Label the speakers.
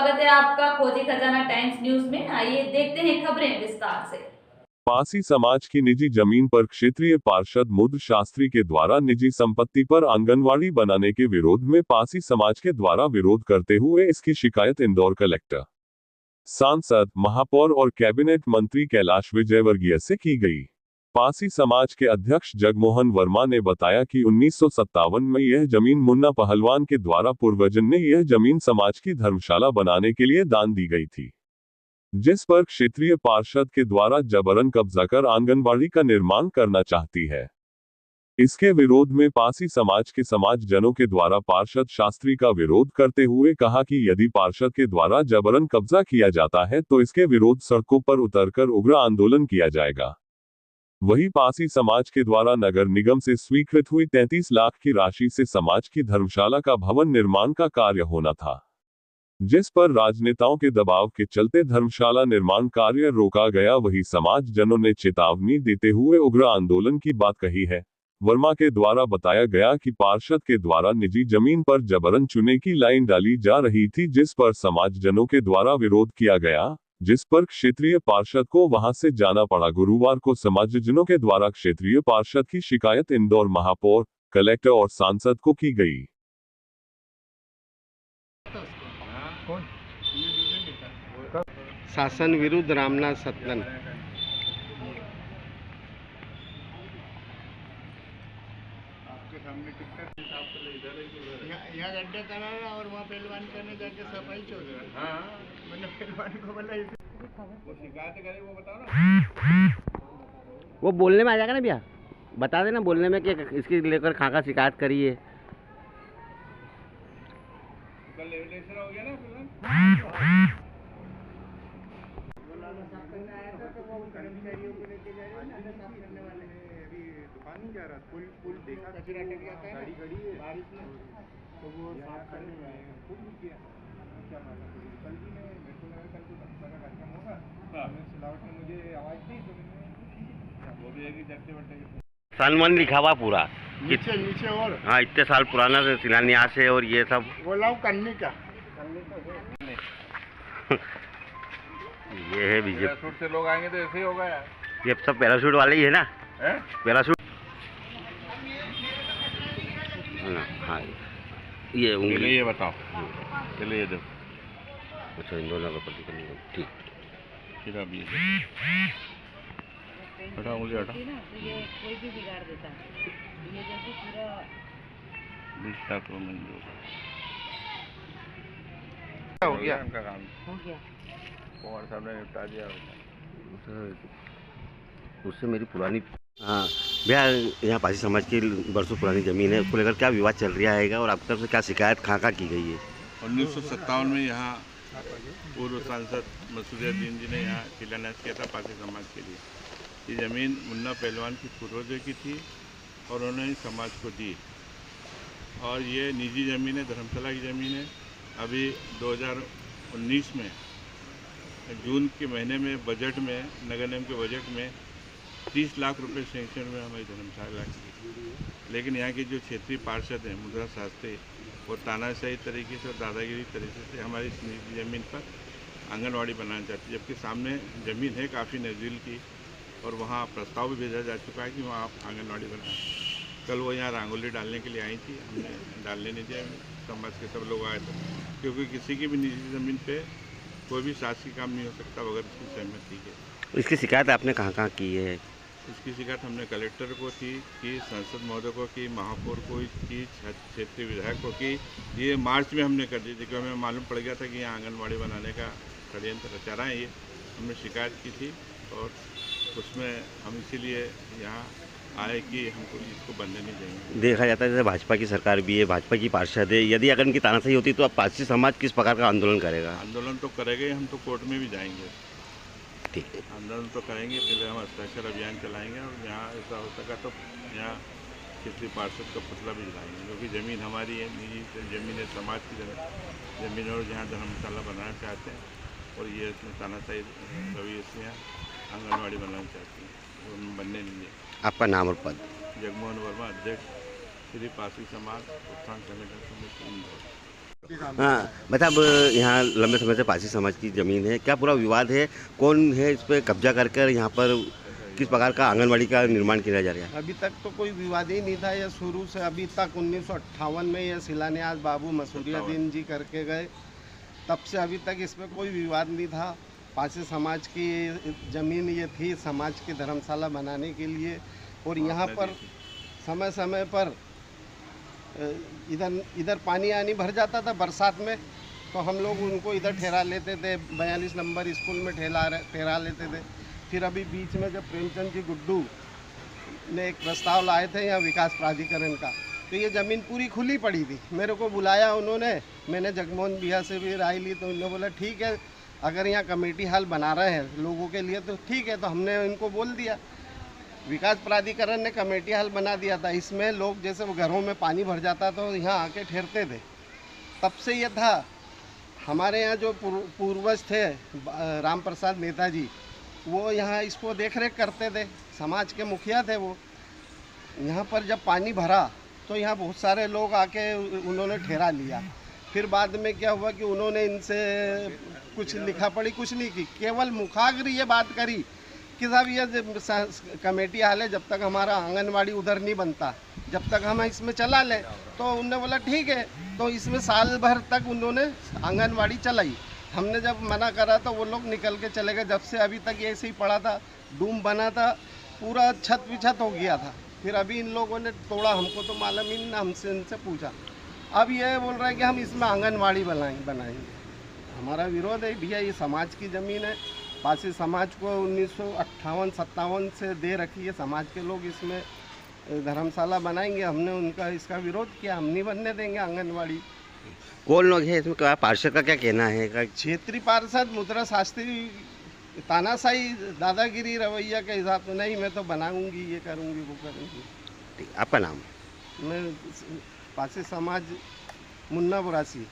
Speaker 1: स्वागत है आपका खोजी खजाना टाइम्स न्यूज में। आइए देखते हैं खबरें विस्तार से।
Speaker 2: पासी समाज की निजी जमीन पर क्षेत्रीय पार्षद मुद्र शास्त्री के द्वारा निजी संपत्ति पर आंगनवाड़ी बनाने के विरोध में पासी समाज के द्वारा विरोध करते हुए इसकी शिकायत इंदौर कलेक्टर, सांसद, महापौर और कैबिनेट मंत्री कैलाश विजयवर्गीय से की गई। पासी समाज के अध्यक्ष जगमोहन वर्मा ने बताया कि 1957 में यह जमीन मुन्ना पहलवान के द्वारा पूर्वजन ने यह जमीन समाज की धर्मशाला बनाने के लिए दान दी गई थी, जिस पर क्षेत्रीय पार्षद के द्वारा जबरन कब्जा कर आंगनबाड़ी का निर्माण करना चाहती है। इसके विरोध में पासी समाज के समाजजनों के द्वारा पार्षद शास्त्री का विरोध करते हुए कहा कि यदि पार्षद के द्वारा जबरन कब्जा किया जाता है तो इसके विरोध सड़कों पर उतरकर उग्र आंदोलन किया जाएगा। वहीं पासी समाज के द्वारा नगर निगम से स्वीकृत हुई 33 लाख की राशि से समाज की धर्मशाला का भवन निर्माण का कार्य होना था, जिस पर राजनेताओं के दबाव के चलते धर्मशाला निर्माण कार्य रोका गया। वही समाज जनों ने चेतावनी देते हुए उग्र आंदोलन की बात कही है। वर्मा के द्वारा बताया गया कि पार्षद के द्वारा निजी जमीन पर जबरन चुने की लाइन डाली जा रही थी, जिस पर समाज जनों के द्वारा विरोध किया गया, जिस पर क्षेत्रीय पार्षद को वहां से जाना पड़ा। गुरुवार को समाजजनों के द्वारा क्षेत्रीय पार्षद की शिकायत इंदौर महापौर, कलेक्टर और सांसद को की गई।
Speaker 3: शासन विरुद्ध रामनाथ सतलन।
Speaker 4: आपके सामने टिकट यहाँ गड्ढा कराना और वहाँ पहलवान करने जाके सफाई चल रहा है। हाँ, मैंने पहलवान को बोला वो शिकायत करे, वो बताओ ना।
Speaker 3: वो बोलने में आ जाएगा ना भैया, बता देना बोलने में कि इसकी लेकर खाका शिकायत करी है।
Speaker 4: कल लेवलेशन हो गया ना कर्मचारियों को लेके जा रहे हैं, साफ करने वाले अभी दुकान नहीं जा रहा, पुल देखा कचरा टक जाता है, गाड़ी खड़ी है बारिश में, तो वो साफ करने में आएगा। खुद भी किया क्या मालूम, कल भी मैं मेरे को लगा कल तो का कार्यक्रम होगा, सिलावट ने मुझे आवाज़ दी तो मैंने वो भी है कि जट्टे वट्टे
Speaker 3: सनमन लिखा हुआ पूरा
Speaker 4: नीचे और
Speaker 3: हाँ, इतने साल पुराना शिलान्यास है और ये सब
Speaker 4: बोला हूँ करने का
Speaker 3: ये है बीजेपी।
Speaker 4: पैराशूट से लोग आएंगे तो ऐसे ही होगा यार।
Speaker 3: ये सब पैराशूट वाले ही है ना, पैराशूट। हाँ, ये उंगली
Speaker 4: ये बताओ, चलिए ये दो।
Speaker 3: अच्छा, इन दोनों का प्रति करनी ठीक।
Speaker 4: फिर अब ये हटा, उंगली हटा।
Speaker 5: ये कोई भी बिगाड़ देता है, ये जैसे पूरा
Speaker 4: 20 लाख मंजूर
Speaker 3: हो गया,
Speaker 4: उनका काम
Speaker 5: हो गया।
Speaker 4: कुमार साहब ने निपटा दिया।
Speaker 3: उससे मेरी पुरानी हाँ भैया, यहाँ पासी समाज की बरसों पुरानी ज़मीन है, उसको लेकर क्या विवाद चल रहा है और आपकी तरफ से क्या शिकायत खाका की गई है?
Speaker 4: 1957 में यहाँ पूर्व सांसद मसूरियाद्दीन जी ने यहाँ शिलान्यास किया था पासी समाज के लिए। ये ज़मीन मुन्ना पहलवान की पूर्वजों की थी और उन्होंने समाज को दी, और ये निजी ज़मीन है, धर्मशाला की ज़मीन है। अभी 2019 में जून के महीने में बजट में, नगर निगम के बजट में 30 लाख रुपए सेंक्शन में हमारी धर्मशाला की, लेकिन यहाँ के जो क्षेत्रीय पार्षद हैं मुद्रा शास्त्री, वो तानाशाही तरीके से और दादागिरी तरीके से हमारी इस निजी ज़मीन पर आंगनवाड़ी बनाना चाहती है, जबकि सामने ज़मीन है काफ़ी नज़दील की और वहाँ प्रस्ताव भी भेजा जा चुका है कि वहाँ आप आंगनवाड़ी बनाएं। कल वो यहाँ रंगोली डालने के लिए आई थी, हमने डालने नहीं दिया, समाज के सब लोग आए थे, क्योंकि किसी की भी निजी ज़मीन पे कोई भी शासकीय काम नहीं हो सकता बगैर इसकी सहमति के।
Speaker 3: इसकी शिकायत आपने कहाँ की है?
Speaker 4: इसकी शिकायत हमने कलेक्टर को की, सांसद महोदय को की, महापौर को की, क्षेत्रीय विधायक को की। ये मार्च में हमने कर दी थी, क्योंकि हमें मालूम पड़ गया था कि यहाँ आंगनबाड़ी बनाने का षड्यंत्र रचा रहा है। ये हमने शिकायत की थी और उसमें हम इसीलिए यहाँ आए कि हमको इसको बनने नहीं देंगे।
Speaker 3: देखा जाता है जैसे भाजपा की सरकार भी है, भाजपा की पार्षद है, यदि अगर इनकी तानाशाही होती तो अब पासी समाज किस प्रकार का आंदोलन करेगा?
Speaker 4: आंदोलन तो करेंगे, हम तो कोर्ट में भी जाएंगे।
Speaker 3: ठीक है,
Speaker 4: आंदोलन तो करेंगे, पहले हम हस्ताक्षर अभियान चलाएंगे और यहाँ ऐसा हो सका तो यहाँ क्षेत्रीय पार्षद का पुतला भी जलाएंगे, क्योंकि ज़मीन हमारी है, निजी ज़मीन है, समाज की ज़मीन और जहाँ धर्मशाला बनाना चाहते हैं और ये इसमें तानाशाही रवैये से यहाँ आंगनबाड़ी बनाना चाहती हैं, वो बनने नहीं है।
Speaker 3: आपका नाम और पद?
Speaker 4: जगमोहन वर्मा, अध्यक्ष श्री पासी समाज उत्थान संगठन समिति इंदौर।
Speaker 3: हाँ, मतलब यहाँ लंबे समय से पारसी समाज की ज़मीन है, क्या पूरा विवाद है? कौन है इस पे कब्जा कर कर यहाँ पर किस प्रकार का आंगनवाड़ी का निर्माण किया जा रहा है?
Speaker 6: अभी तक तो कोई विवाद ही नहीं था। ये शुरू से अभी तक 1958 में ये शिलान्यास बाबू मसूरियादीन जी करके गए, तब से अभी तक इसमें कोई विवाद नहीं था। पारसी समाज की ज़मीन ये थी समाज की धर्मशाला बनाने के लिए, और यहाँ पर समय समय पर इधर पानी आनी भर जाता था बरसात में, तो हम लोग उनको इधर ठहरा लेते थे। 42 नंबर स्कूल में ठहरा लेते थे। फिर अभी बीच में जब प्रेमचंद जी गुड्डू ने एक प्रस्ताव लाए थे यहाँ विकास प्राधिकरण का, तो ये ज़मीन पूरी खुली पड़ी थी। मेरे को बुलाया उन्होंने, मैंने जगमोहन भैया से भी राय ली, तो उन्होंने बोला ठीक है, अगर यहाँ कमेटी हॉल बना रहे हैं लोगों के लिए तो ठीक है। तो हमने इनको बोल दिया, विकास प्राधिकरण ने कमेटी हॉल बना दिया था। इसमें लोग जैसे वो घरों में पानी भर जाता तो यहाँ आके ठहरते थे। तब से ये था। हमारे यहाँ जो पूर्वज थे राम प्रसाद नेताजी, वो यहाँ इसको देख रेख करते थे, समाज के मुखिया थे वो। यहाँ पर जब पानी भरा तो यहाँ बहुत सारे लोग आके उन्होंने ठहरा लिया। फिर बाद में क्या हुआ कि उन्होंने इनसे कुछ लिखा पढ़ी कुछ नहीं की, केवल मुखाग्र ये बात करी कि साहब ये कमेटी हाल है, जब तक हमारा आंगनवाड़ी उधर नहीं बनता जब तक हम इसमें चला लें। तो उन्होंने बोला ठीक है, तो इसमें साल भर तक उन्होंने आंगनवाड़ी चलाई। हमने जब मना करा तो वो लोग निकल के चले गए। जब से अभी तक ये ऐसे ही पड़ा था, डूम बना था, पूरा छत विछत हो गया था। फिर अभी इन लोगों ने तोड़ा, हमको तो मालूम ही नहीं, हमसे इनसे पूछा। अब ये बोल रहे हैं कि हम इसमें आंगनवाड़ी बनाएंगे। हमारा विरोध है भैया, ये समाज की ज़मीन है। पारसी समाज को 1958-57 से दे रखी है। समाज के लोग इसमें धर्मशाला बनाएंगे, हमने उनका इसका विरोध किया। हम नहीं बनने देंगे आंगनवाड़ी।
Speaker 3: कौन लोग हैं इसमें? क्या पार्षद का क्या कहना है?
Speaker 6: क्षेत्रीय पार्षद मुद्रा शास्त्री तानाशाही दादागिरी रवैया के हिसाब से, नहीं मैं तो बनाऊंगी, ये करूंगी, वो करूंगी।
Speaker 3: ठीक, आपका नाम?
Speaker 6: मैं पारसी समाज मुन्ना बुरासी।